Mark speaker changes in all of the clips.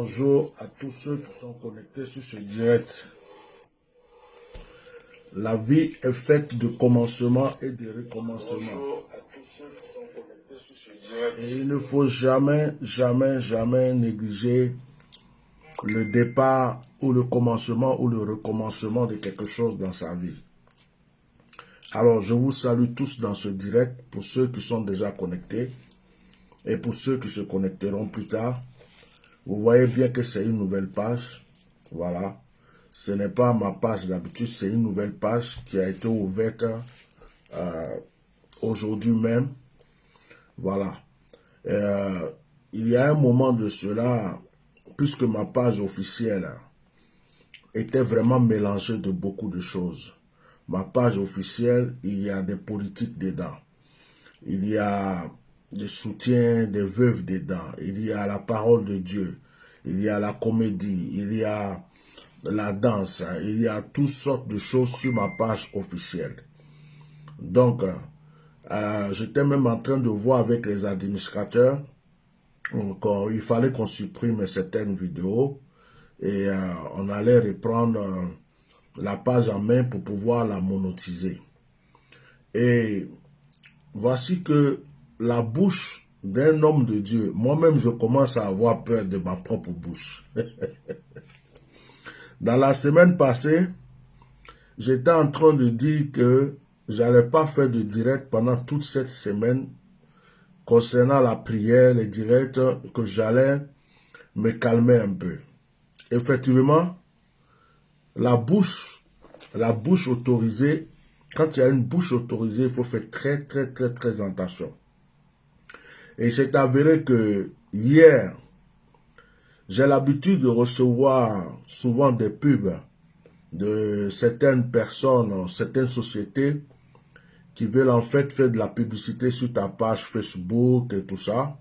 Speaker 1: Bonjour à tous ceux qui sont connectés sur ce direct. La vie est faite de commencements et de recommencements. Bonjour à tous ceux qui sont connectés sur ce direct. Et il ne faut jamais négliger le départ ou le commencement ou le recommencement de quelque chose dans sa vie. Alors, je vous salue tous dans ce direct, pour ceux qui sont déjà connectés et pour ceux qui se connecteront plus tard. Vous voyez bien que c'est une nouvelle page. Voilà. Ce n'est pas ma page d'habitude, c'est une nouvelle page qui a été ouverte aujourd'hui même. Voilà. Il y a un moment de cela, puisque ma page officielle était vraiment mélangée de beaucoup de choses. Ma page officielle, il y a des politiques dedans. Il y a des soutiens des veuves dedans. Il y a la parole de Dieu. Il y a la comédie. Il y a la danse. Il y a toutes sortes de choses sur ma page officielle. Donc, j'étais même en train de voir avec les administrateurs qu'il fallait qu'on supprime certaines vidéos et on allait reprendre la page en main pour pouvoir la monétiser. Et voici que la bouche d'un homme de Dieu, moi-même je commence à avoir peur de ma propre bouche. Dans la semaine passée, j'étais en train de dire que j'allais pas faire de direct pendant toute cette semaine concernant la prière, les directs, que j'allais me calmer un peu. Effectivement, la bouche autorisée, quand il y a une bouche autorisée, il faut faire très attention. Et c'est avéré que hier, j'ai l'habitude de recevoir souvent des pubs de certaines personnes, certaines sociétés qui veulent en fait faire de la publicité sur ta page Facebook et tout ça.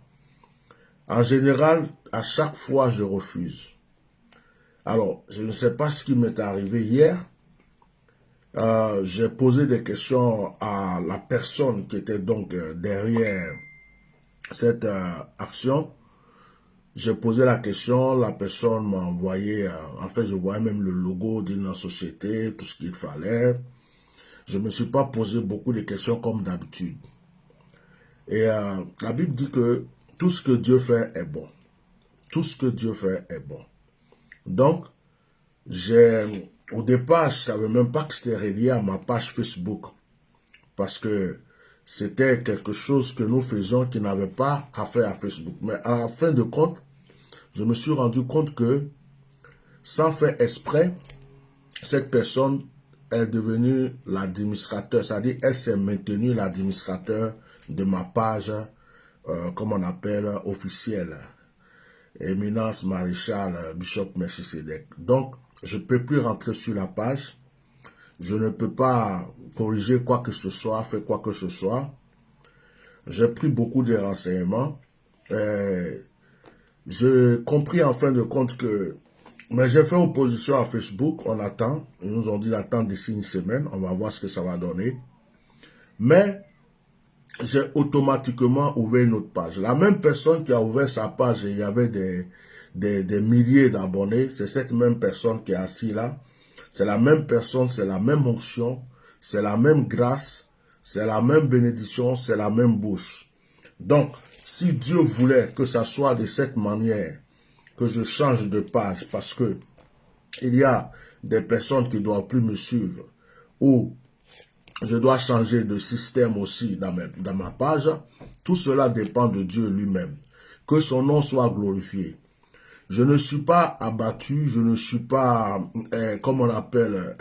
Speaker 1: En général, à chaque fois, je refuse. Alors, je ne sais pas ce qui m'est arrivé hier. J'ai posé des questions à la personne qui était donc derrière cette action. J'ai posé la question, la personne m'a envoyé, en fait je voyais même le logo d'une société, tout ce qu'il fallait. Je ne me suis pas posé beaucoup de questions comme d'habitude. Et la Bible dit que tout ce que Dieu fait est bon. Tout ce que Dieu fait est bon. Donc, au départ, je ne savais même pas que c'était relié à ma page Facebook. Parce que c'était quelque chose que nous faisions qui n'avait pas à faire à Facebook. Mais à la fin de compte, je me suis rendu compte que, sans faire exprès, cette personne est devenue l'administrateur. C'est-à-dire, elle s'est maintenue l'administrateur de ma page, comme on appelle, officielle. Éminence Maréchal Bishop Melchisedec. Donc, je ne peux plus rentrer sur la page. Je ne peux pas corriger quoi que ce soit, faire quoi que ce soit. J'ai pris beaucoup de renseignements. J'ai compris en fin de compte que... Mais j'ai fait opposition à Facebook, on attend. Ils nous ont dit d'attendre d'ici une semaine. On va voir ce que ça va donner. Mais j'ai automatiquement ouvert une autre page. La même personne qui a ouvert sa page, et il y avait des milliers d'abonnés. C'est cette même personne qui est assise là. C'est la même personne, c'est la même onction, c'est la même grâce, c'est la même bénédiction, c'est la même bouche. Donc, si Dieu voulait que ça soit de cette manière, que je change de page, parce que il y a des personnes qui ne doivent plus me suivre, ou je dois changer de système aussi dans ma page, tout cela dépend de Dieu lui-même. Que son nom soit glorifié. Je ne suis pas abattu, je ne suis pas, comme on appelle,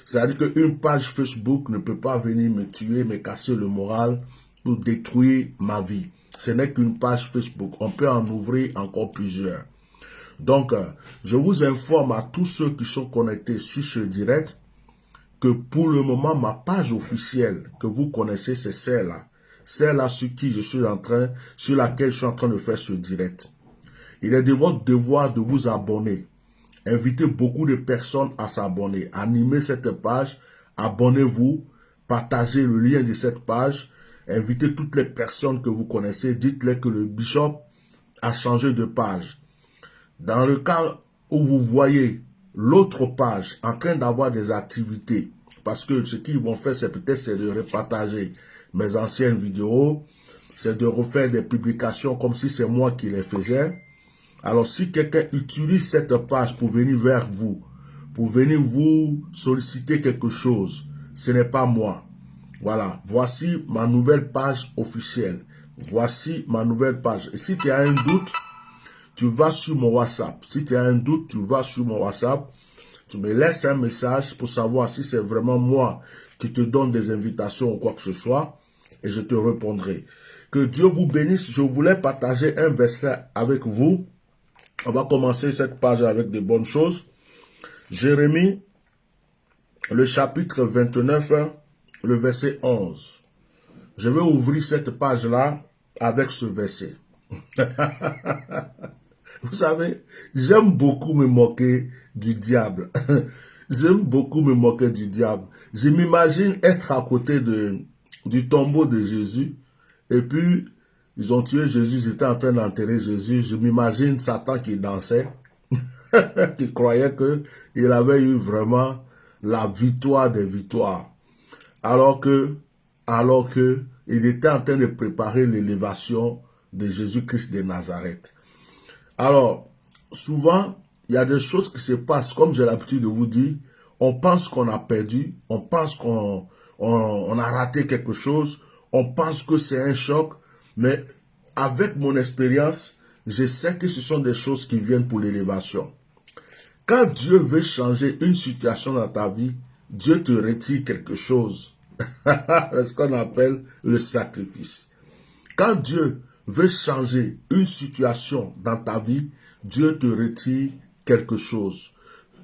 Speaker 1: c'est-à-dire qu'une page Facebook ne peut pas venir me tuer, me casser le moral ou détruire ma vie. Ce n'est qu'une page Facebook. On peut en ouvrir encore plusieurs. Donc, je vous informe à tous ceux qui sont connectés sur ce direct que pour le moment, ma page officielle que vous connaissez, c'est celle-là. Celle-là sur laquelle je suis en train de faire ce direct. Il est de votre devoir de vous abonner. Invitez beaucoup de personnes à s'abonner. Animez cette page. Abonnez-vous. Partagez le lien de cette page. Invitez toutes les personnes que vous connaissez. Dites-les que le bishop a changé de page. Dans le cas où vous voyez l'autre page en train d'avoir des activités, parce que ce qu'ils vont faire, c'est peut-être de repartager mes anciennes vidéos, c'est de refaire des publications comme si c'est moi qui les faisais. Alors, si quelqu'un utilise cette page pour venir vers vous, pour venir vous solliciter quelque chose, ce n'est pas moi. Voilà, voici ma nouvelle page officielle. Voici ma nouvelle page. Et si tu as un doute, tu vas sur mon WhatsApp. Si tu as un doute, tu vas sur mon WhatsApp. Tu me laisses un message pour savoir si c'est vraiment moi qui te donne des invitations ou quoi que ce soit. Et je te répondrai. Que Dieu vous bénisse. Je voulais partager un verset avec vous. On va commencer cette page avec de bonnes choses. Jérémie, le chapitre 29, le verset 11. Je vais ouvrir cette page-là avec ce verset. Vous savez, j'aime beaucoup me moquer du diable. J'aime beaucoup me moquer du diable. Je m'imagine être à côté du tombeau de Jésus. Et puis, ils ont tué Jésus, ils étaient en train d'enterrer Jésus. Je m'imagine Satan qui dansait, qui croyait qu'il avait eu vraiment la victoire des victoires. Alors que il était en train de préparer l'élévation de Jésus-Christ de Nazareth. Alors, souvent, il y a des choses qui se passent, comme j'ai l'habitude de vous dire, on pense qu'on a perdu, on pense qu'on a raté quelque chose, on pense que c'est un choc, mais avec mon expérience, je sais que ce sont des choses qui viennent pour l'élévation. Quand Dieu veut changer une situation dans ta vie, Dieu te retire quelque chose. C'est ce qu'on appelle le sacrifice. Quand Dieu veut changer une situation dans ta vie, Dieu te retire quelque chose.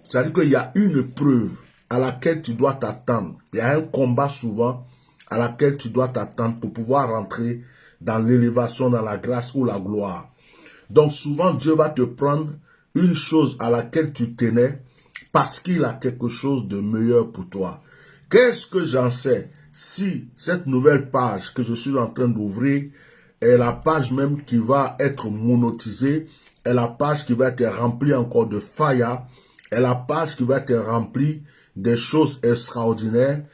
Speaker 1: C'est-à-dire qu'il y a une preuve à laquelle tu dois t'attendre. Il y a un combat souvent à laquelle tu dois t'attendre pour pouvoir rentrer dans l'élévation, dans la grâce ou la gloire. Donc souvent, Dieu va te prendre une chose à laquelle tu tenais parce qu'il a quelque chose de meilleur pour toi. Qu'est-ce que j'en sais si cette nouvelle page que je suis en train d'ouvrir est la page même qui va être monétisée, est la page qui va être remplie encore de faya, est la page qui va être remplie des choses extraordinaires.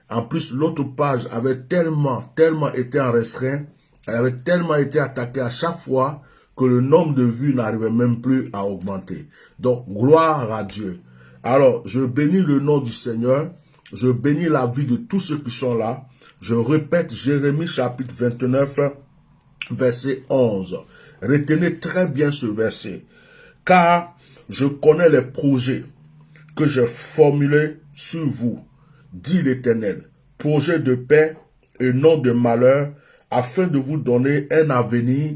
Speaker 1: En plus, l'autre page avait tellement été en restreint, elle avait tellement été attaquée à chaque fois que le nombre de vues n'arrivait même plus à augmenter. Donc, gloire à Dieu. Alors, je bénis le nom du Seigneur. Je bénis la vie de tous ceux qui sont là. Je répète, Jérémie chapitre 29, verset 11. Retenez très bien ce verset. Car je connais les projets que j'ai formulés sur vous, dit l'Éternel. Projets de paix et non de malheur, afin de vous donner un avenir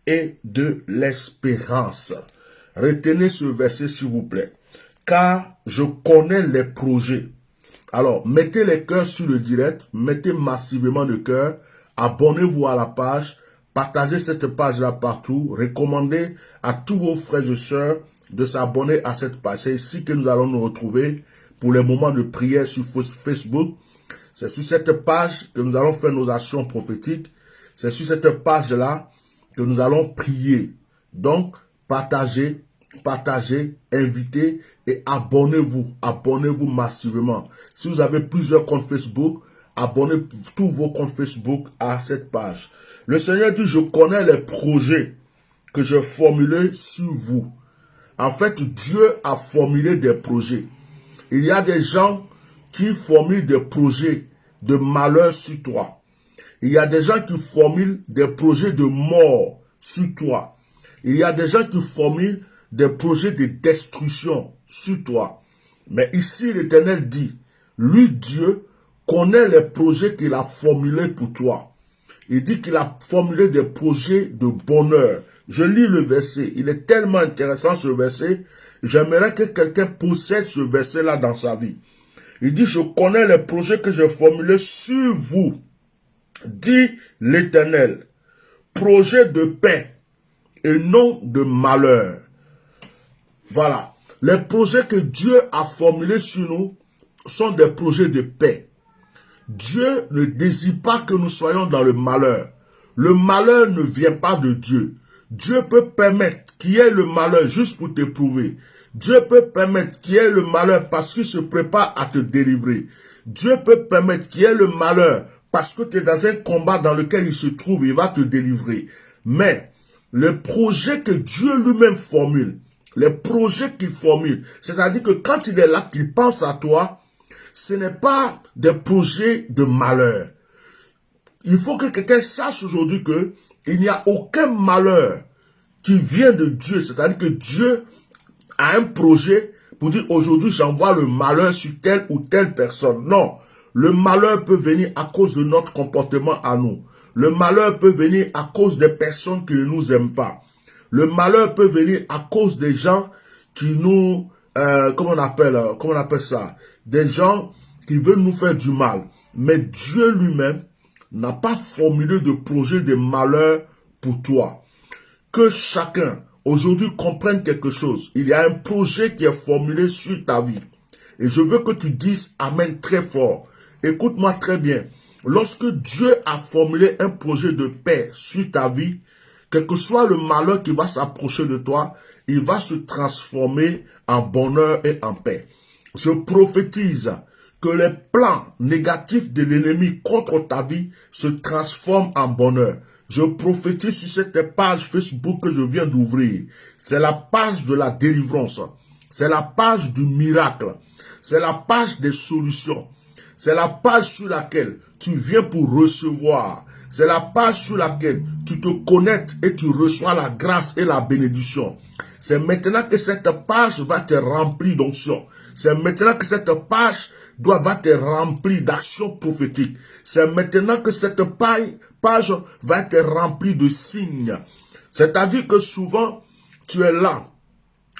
Speaker 1: et de l'espérance. Retenez ce verset s'il vous plaît. Car je connais les projets. Alors, mettez les cœurs sur le direct, mettez massivement le cœur, abonnez-vous à la page, partagez cette page-là partout, recommandez à tous vos frères et sœurs de s'abonner à cette page. C'est ici que nous allons nous retrouver pour les moments de prière sur Facebook. C'est sur cette page que nous allons faire nos actions prophétiques. C'est sur cette page-là que nous allons prier. Donc, partagez, invitez et abonnez-vous massivement. Si vous avez plusieurs comptes Facebook, abonnez tous vos comptes Facebook à cette page. Le Seigneur dit, je connais les projets que j'ai formulés sur vous. En fait, Dieu a formulé des projets. Il y a des gens qui formulent des projets de malheur sur toi. Il y a des gens qui formulent des projets de mort sur toi. Il y a des gens qui formulent des projets de destruction sur toi. Mais ici, l'Éternel dit, lui, Dieu, connaît les projets qu'il a formulés pour toi. Il dit qu'il a formulé des projets de bonheur. Je lis le verset. Il est tellement intéressant ce verset. J'aimerais que quelqu'un possède ce verset-là dans sa vie. Il dit, je connais les projets que j'ai formulés sur vous, dit l'Éternel. Projet de paix et non de malheur. Voilà. Les projets que Dieu a formulés sur nous sont des projets de paix. Dieu ne désire pas que nous soyons dans le malheur. Le malheur ne vient pas de Dieu. Dieu peut permettre qu'il y ait le malheur juste pour t'éprouver. Dieu peut permettre qu'il y ait le malheur parce qu'il se prépare à te délivrer. Dieu peut permettre qu'il y ait le malheur parce que tu es dans un combat dans lequel il se trouve, il va te délivrer. Mais le projet que Dieu lui-même formule, les projets qu'il formule, c'est-à-dire que quand il est là, qu'il pense à toi, ce n'est pas des projets de malheur. Il faut que quelqu'un sache aujourd'hui que il n'y a aucun malheur qui vient de Dieu. C'est-à-dire que Dieu a un projet pour dire aujourd'hui j'envoie le malheur sur telle ou telle personne. Non, le malheur peut venir à cause de notre comportement à nous. Le malheur peut venir à cause des personnes qui ne nous aiment pas. Le malheur peut venir à cause des gens qui nous, comment on appelle ça? Des gens qui veulent nous faire du mal. Mais Dieu lui-même n'a pas formulé de projet de malheur pour toi. Que chacun aujourd'hui comprenne quelque chose. Il y a un projet qui est formulé sur ta vie. Et je veux que tu dises Amen très fort. Écoute-moi très bien. Lorsque Dieu a formulé un projet de paix sur ta vie, quel que soit le malheur qui va s'approcher de toi, il va se transformer en bonheur et en paix. Je prophétise que les plans négatifs de l'ennemi contre ta vie se transforment en bonheur. Je prophétise sur cette page Facebook que je viens d'ouvrir. C'est la page de la délivrance. C'est la page du miracle. C'est la page des solutions. C'est la page sur laquelle tu viens pour recevoir. C'est la page sur laquelle tu te connectes et tu reçois la grâce et la bénédiction. C'est maintenant que cette page va te remplir d'onction. C'est maintenant que cette page va te remplir d'actions prophétiques. C'est maintenant que cette page va te remplir de signes. C'est-à-dire que souvent, tu es là,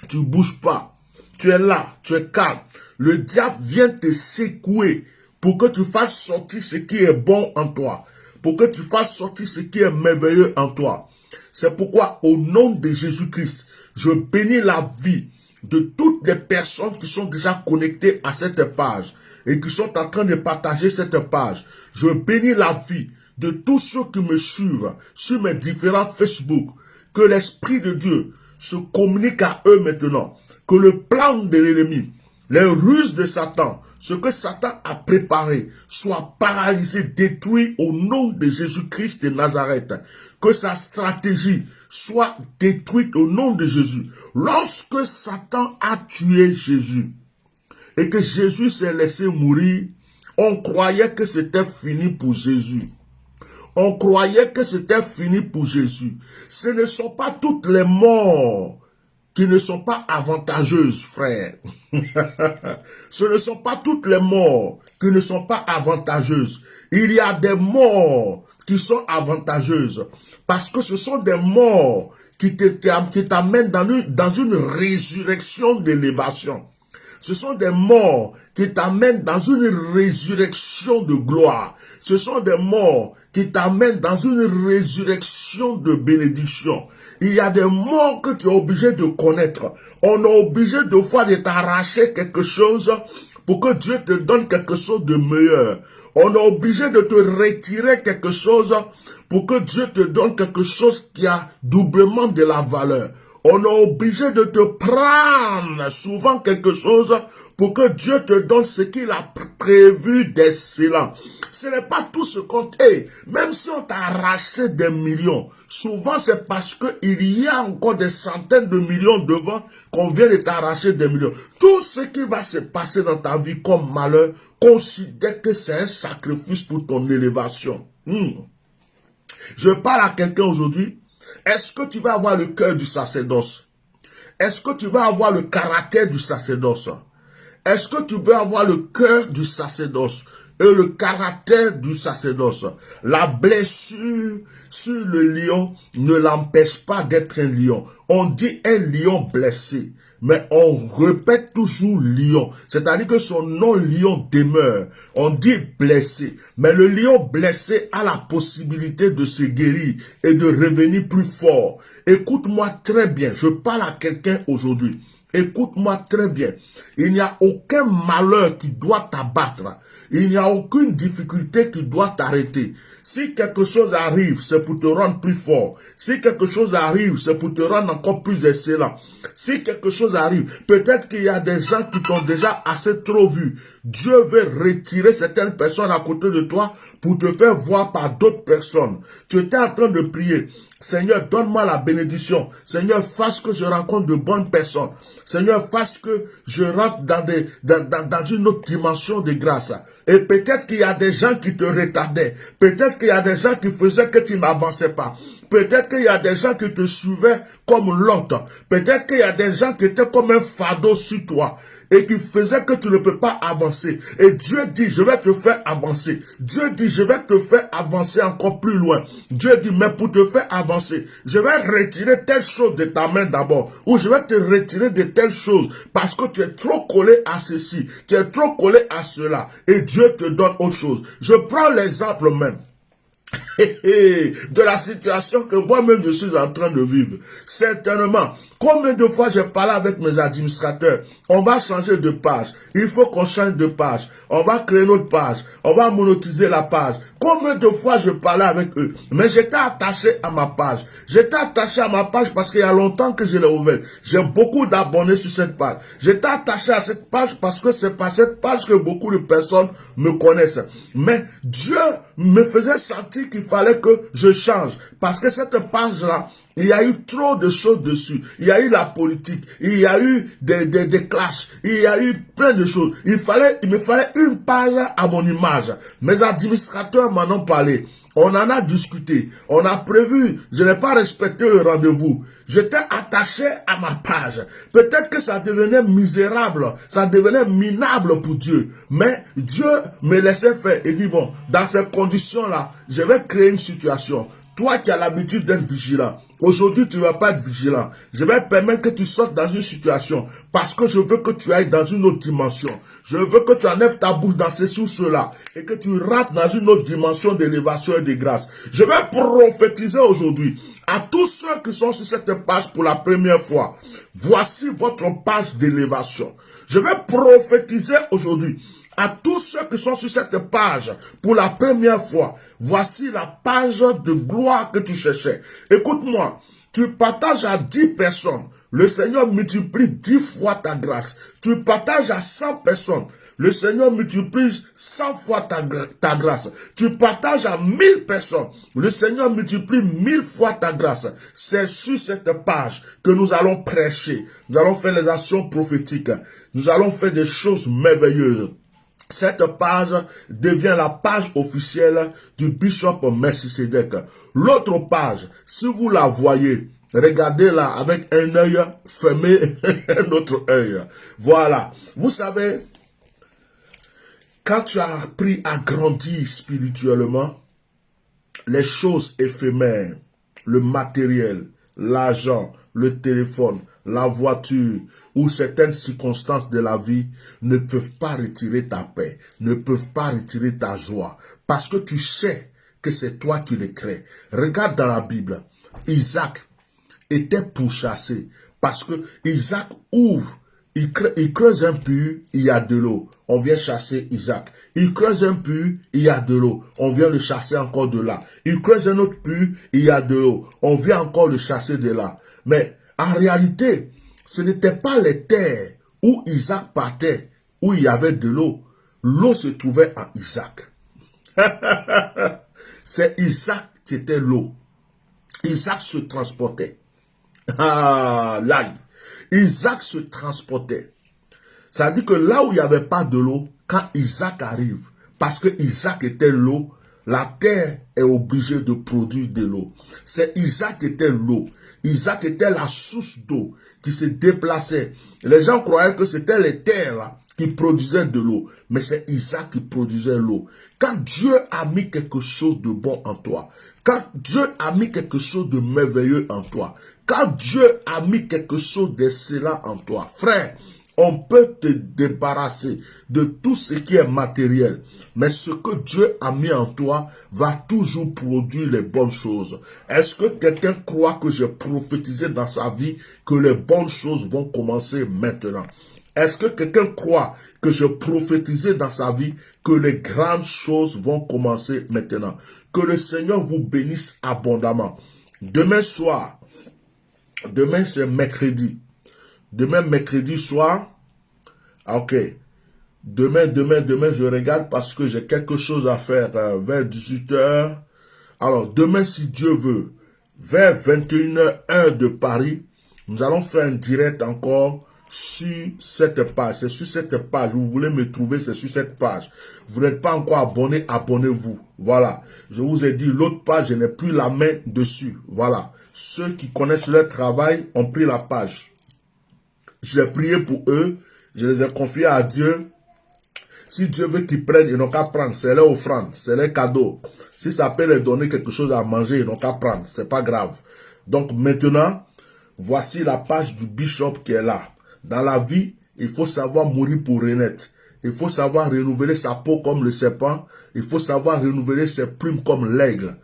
Speaker 1: tu ne bouges pas. Tu es là, tu es calme. Le diable vient te secouer pour que tu fasses sortir ce qui est bon en toi. Pour que tu fasses sortir ce qui est merveilleux en toi. C'est pourquoi, au nom de Jésus-Christ, je bénis la vie de toutes les personnes qui sont déjà connectées à cette page et qui sont en train de partager cette page. Je bénis la vie de tous ceux qui me suivent sur mes différents Facebook. Que l'Esprit de Dieu se communique à eux maintenant. Que le plan de l'ennemi, les ruses de Satan, ce que Satan a préparé, soit paralysé, détruit au nom de Jésus-Christ de Nazareth. Que sa stratégie soit détruite au nom de Jésus. Lorsque Satan a tué Jésus et que Jésus s'est laissé mourir, on croyait que c'était fini pour Jésus. On croyait que c'était fini pour Jésus. Ce ne sont pas toutes les morts qui ne sont pas avantageuses, frère. Ce ne sont pas toutes les morts qui ne sont pas avantageuses. Il y a des morts qui sont avantageuses parce que ce sont des morts qui t'amènent dans une résurrection d'élévation. Ce sont des morts qui t'amènent dans une résurrection de gloire. Ce sont des morts qui t'amènent dans une résurrection de bénédiction. Il y a des morts que tu es obligé de connaître. On est obligé de fois de t'arracher quelque chose pour que Dieu te donne quelque chose de meilleur. On est obligé de te retirer quelque chose pour que Dieu te donne quelque chose qui a doublement de la valeur. On est obligé de te prendre souvent quelque chose pour que Dieu te donne ce qu'il a prévu d'excellent. Ce n'est pas tout ce qu'on... même si on t'a arraché des millions, souvent c'est parce qu'il y a encore des centaines de millions devant qu'on vient de t'arracher des millions. Tout ce qui va se passer dans ta vie comme malheur, considère que c'est un sacrifice pour ton élévation. Je parle à quelqu'un aujourd'hui. Est-ce que tu vas avoir le cœur du sacerdoce? Est-ce que tu vas avoir le caractère du sacerdoce? Est-ce que tu vas avoir le cœur du sacerdoce et le caractère du sacerdoce? La blessure sur le lion ne l'empêche pas d'être un lion. On dit un lion blessé, mais on répète toujours lion. C'est-à-dire que son nom lion demeure. On dit blessé, mais le lion blessé a la possibilité de se guérir et de revenir plus fort. Écoute-moi très bien, je parle à quelqu'un aujourd'hui. écoute-moi très bien. Il n'y a aucun malheur qui doit t'abattre. Il n'y a aucune difficulté qui doit t'arrêter. Si quelque chose arrive, c'est pour te rendre plus fort. Si quelque chose arrive, c'est pour te rendre encore plus excellent. Si quelque chose arrive, peut-être qu'il y a des gens qui t'ont déjà assez trop vu. Dieu veut retirer certaines personnes à côté de toi pour te faire voir par d'autres personnes. Tu étais en train de prier. Seigneur, donne-moi la bénédiction. Seigneur, fasse que je rencontre de bonnes personnes. Seigneur, fasse que je rentre dans une autre dimension de grâce. Et peut-être qu'il y a des gens qui te retardaient. Peut-être qu'il y a des gens qui faisaient que tu n'avançais pas. Peut-être qu'il y a des gens qui te suivaient comme l'autre. Peut-être qu'il y a des gens qui étaient comme un fardeau sur toi et qui faisaient que tu ne peux pas avancer. Et Dieu dit, je vais te faire avancer. Dieu dit, je vais te faire avancer encore plus loin. Dieu dit, mais pour te faire avancer, je vais retirer telle chose de ta main d'abord. Ou je vais te retirer de telle chose parce que tu es trop collé à ceci. Tu es trop collé à cela. Et Dieu te donne autre chose. Je prends l'exemple même de la situation que moi-même je suis en train de vivre. Certainement, combien de fois j'ai parlé avec mes administrateurs, on va changer de page, il faut qu'on change de page, on va créer notre page, on va monétiser la page. Combien de fois je parlais avec eux, mais j'étais attaché à ma page. J'étais attaché à ma page parce qu'il y a longtemps que je l'ai ouverte. J'ai beaucoup d'abonnés sur cette page. J'étais attaché à cette page parce que c'est par cette page que beaucoup de personnes me connaissent. Mais Dieu me faisait sentir qu'il fallait que je change. Parce que cette page-là, il y a eu trop de choses dessus. Il y a eu la politique. Il y a eu des clashs. Il y a eu plein de choses. Il me fallait une page à mon image. Mes administrateurs m'en ont parlé. On en a discuté. On a prévu. Je n'ai pas respecté le rendez-vous. J'étais attaché à ma page. Peut-être que ça devenait misérable. Ça devenait minable pour Dieu. Mais Dieu me laissait faire. Et dit, bon, dans ces conditions-là, je vais créer une situation. Toi qui as l'habitude d'être vigilant, aujourd'hui tu ne vas pas être vigilant. Je vais permettre que tu sortes dans une situation parce que je veux que tu ailles dans une autre dimension. Je veux que tu enlèves ta bouche dans ceci ou cela et que tu rentres dans une autre dimension d'élévation et de grâce. Je vais prophétiser aujourd'hui à tous ceux qui sont sur cette page pour la première fois. Voici votre page d'élévation. Je vais prophétiser aujourd'hui à tous ceux qui sont sur cette page pour la première fois. Voici la page de gloire que tu cherchais. Écoute-moi, tu partages à 10 personnes, le Seigneur multiplie 10 fois ta grâce. Tu partages à 100 personnes, le Seigneur multiplie 100 fois ta grâce. Tu partages à 1000 personnes, le Seigneur multiplie 1000 fois ta grâce. C'est sur cette page que nous allons prêcher. Nous allons faire les actions prophétiques. Nous allons faire des choses merveilleuses. Cette page devient la page officielle du Bishop Melchisedec. L'autre page, si vous la voyez, regardez-la avec un œil fermé, un autre œil. Voilà. Vous savez, quand tu as appris à grandir spirituellement, les choses éphémères, le matériel, l'argent, le téléphone, la voiture ou certaines circonstances de la vie ne peuvent pas retirer ta paix, ne peuvent pas retirer ta joie, parce que tu sais que c'est toi qui les crées. Regarde dans la Bible, Isaac était pourchassé parce que Isaac ouvre, il creuse un puits, il y a de l'eau. On vient chasser Isaac. Il creuse un puits, il y a de l'eau. On vient le chasser encore de là. Il creuse un autre puits, il y a de l'eau. On vient encore le chasser de là. Mais en réalité, ce n'était pas les terres où Isaac partait, où il y avait de l'eau. L'eau se trouvait en Isaac. C'est Isaac qui était l'eau. Isaac se transportait. Ah, là, Isaac se transportait. Ça veut dire que là où il n'y avait pas de l'eau, quand Isaac arrive, parce que Isaac était l'eau, la terre est obligée de produire de l'eau. C'est Isaac qui était l'eau. Isaac était la source d'eau qui se déplaçait. Les gens croyaient que c'était les terres là qui produisaient de l'eau. Mais c'est Isaac qui produisait l'eau. Quand Dieu a mis quelque chose de bon en toi, quand Dieu a mis quelque chose de merveilleux en toi, quand Dieu a mis quelque chose d'excellent en toi, frère, On peut te débarrasser de tout ce qui est matériel. Mais ce que Dieu a mis en toi va toujours produire les bonnes choses. Est-ce que quelqu'un croit que j'ai prophétisé dans sa vie que les bonnes choses vont commencer maintenant? Est-ce que quelqu'un croit que je prophétisais dans sa vie que les grandes choses vont commencer maintenant? Que le Seigneur vous bénisse abondamment. Demain soir, demain c'est mercredi. Demain mercredi soir, ok. Demain, je regarde parce que j'ai quelque chose à faire vers 18 h. Alors, demain, si Dieu veut, vers 21 h heure de Paris, nous allons faire un direct encore sur cette page. C'est sur cette page. Vous voulez me trouver, c'est sur cette page. Vous n'êtes pas encore abonné, abonnez-vous. Voilà. Je vous ai dit, l'autre page, je n'ai plus la main dessus. Voilà. Ceux qui connaissent leur travail ont pris la page. J'ai prié pour eux. Je les ai confiés à Dieu. Si Dieu veut qu'ils prennent, ils n'ont qu'à prendre. C'est leur offrande, c'est leur cadeau. Si ça peut leur donner quelque chose à manger, ils n'ont qu'à prendre. C'est pas grave. Donc maintenant, voici la page du bishop qui est là. Dans la vie, il faut savoir mourir pour renaître. Il faut savoir renouveler sa peau comme le serpent. Il faut savoir renouveler ses plumes comme l'aigle.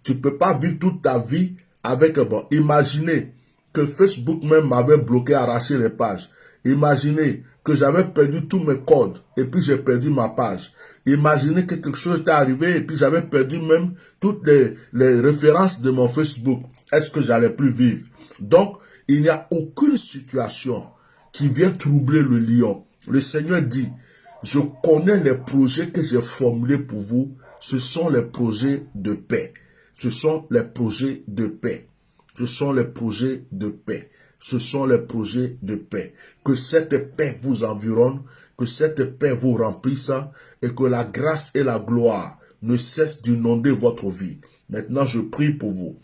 Speaker 1: Tu ne peux pas vivre toute ta vie avec... Bon, imaginez que Facebook même m'avait bloqué, arraché les pages. Imaginez que j'avais perdu tous mes codes et puis j'ai perdu ma page. Imaginez que quelque chose est arrivé et puis j'avais perdu même toutes les références de mon Facebook. Est-ce que j'allais plus vivre? Donc, il n'y a aucune situation qui vient troubler le lion. Le Seigneur dit, je connais les projets que j'ai formulés pour vous. Ce sont les projets de paix. Ce sont les projets de paix. Ce sont les projets de paix. Ce sont les projets de paix. Que cette paix vous environne, que cette paix vous remplisse et que la grâce et la gloire ne cessent d'inonder votre vie. Maintenant, je prie pour vous.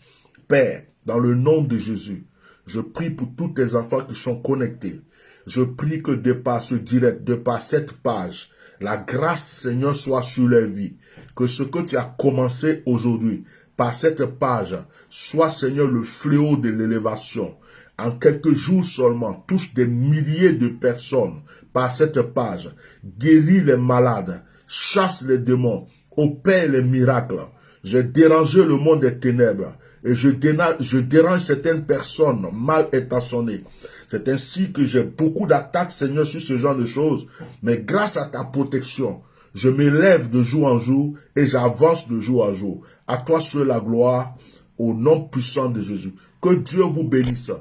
Speaker 1: Père, dans le nom de Jésus, je prie pour tous tes enfants qui sont connectés. Je prie que de par ce direct, de par cette page, la grâce, Seigneur, soit sur leur vie. Que ce que tu as commencé aujourd'hui, par cette page, soit, Seigneur, le fléau de l'élévation. En quelques jours seulement, touche des milliers de personnes par cette page. Guéris les malades, chasse les démons, opère les miracles. J'ai dérangé le monde des ténèbres et je dérange certaines personnes mal intentionnées. C'est ainsi que j'ai beaucoup d'attaques, Seigneur, sur ce genre de choses. Mais grâce à ta protection, je m'élève de jour en jour et j'avance de jour en jour. À toi seul la gloire, au nom puissant de Jésus. Que Dieu vous bénisse.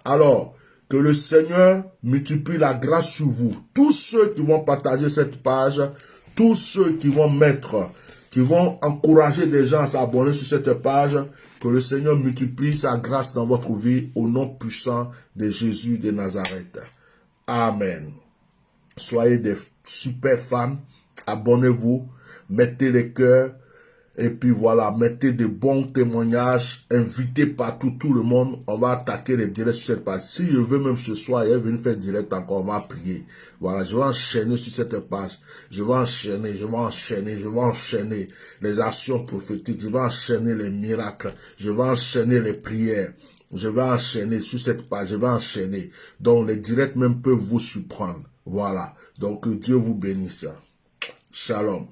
Speaker 1: Alors, que le Seigneur multiplie la grâce sur vous. Tous ceux qui vont partager cette page, tous ceux qui vont qui vont encourager des gens à s'abonner sur cette page, que le Seigneur multiplie sa grâce dans votre vie au nom puissant de Jésus de Nazareth. Amen. Soyez des super fans. Abonnez-vous, mettez les cœurs, et puis voilà, mettez de bons témoignages, invitez partout tout le monde, on va attaquer les directs sur cette page. Si je veux même ce soir, je vais venir faire direct encore, on va prier. Voilà, je vais enchaîner sur cette page, je vais enchaîner les actions prophétiques, je vais enchaîner les miracles, je vais enchaîner les prières, je vais enchaîner sur cette page, je vais enchaîner. Donc les directs même peuvent vous surprendre. Voilà, donc que Dieu vous bénisse. Shalom.